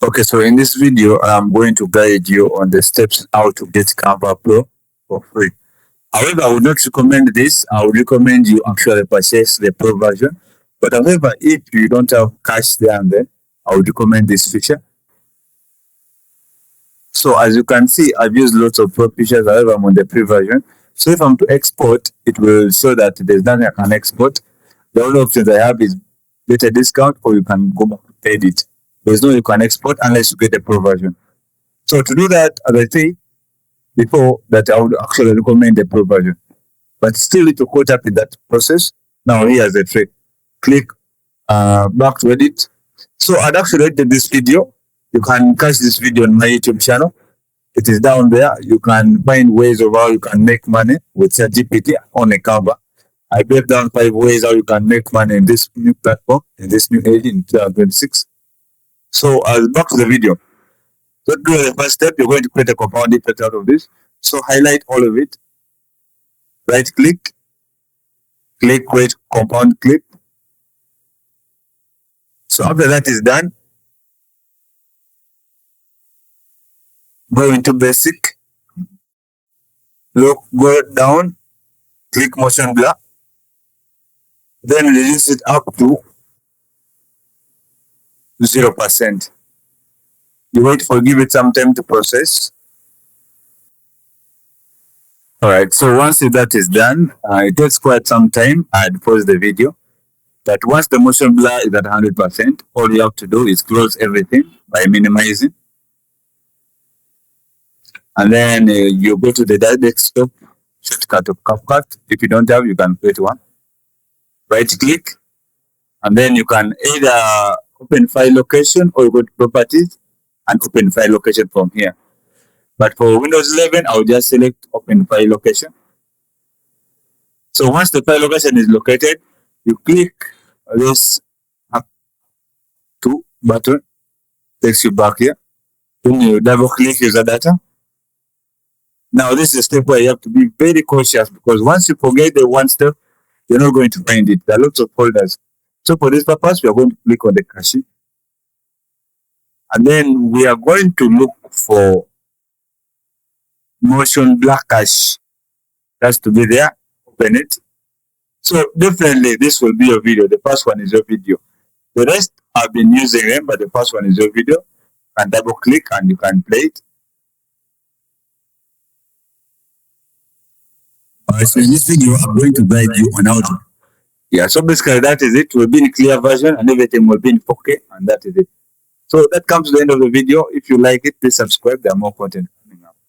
Okay, so in this video, I'm going to guide you on the steps how to get Canva Pro for free. However, I would not recommend this. I would recommend you actually purchase the Pro version. But however, if you don't have cash there and then, I would recommend this feature. So as you can see, I've used lots of Pro features. However, I'm on the Pre version. So if I'm to export, it will show that there's nothing I can export. The only options I have is get a discount or you can go back to edit. There's no you can export unless you get a Pro version. So to do that, as I say before, that I would actually recommend the Pro version. But still, if you're caught up in that process, now here's the trick. Click back to edit. So I'd actually edited this video. You can catch this video on my YouTube channel. It is down there. You can find ways of how you can make money with ChatGPT on a Canva. I break down 5 ways how you can make money in this new platform, in this new age in 2026. So back to the video. So do the first step, you're going to create a compound effect out of this. So highlight all of it. Right click, create compound clip. So after that is done, go into basic, go down, click motion blur, then reduce it up to 0%. You wait for give it some time to process. Alright, so once that is done, it takes quite some time. I'd pause the video. But once the motion blur is at 100%, all you have to do is close everything by minimizing. And then you go to the desktop shortcut of CapCut. If you don't have, you can create one. Right click, and then you can either open file location or you go to properties and open file location from here. But for Windows 11, I'll just select open file location. So once the file location is located, you click this up to button, takes you back here. Then you double click user data. Now this is a step where you have to be very cautious, because once you forget the one step, you're not going to find it. There are lots of folders. So for this purpose, we are going to click on the cache. And then we are going to look for motion blur cache. That's to be there. Open it. So definitely this will be your video. The first one is your video. The rest I've been using them, but the first one is your video. And double click and you can play it. Alright, so in this video, I'm going to guide you on how to. Yeah, so basically that is it. Will be in clear version and everything will be in 4K, and that is it. So that comes to the end of the video. If you like it, please subscribe. There are more content.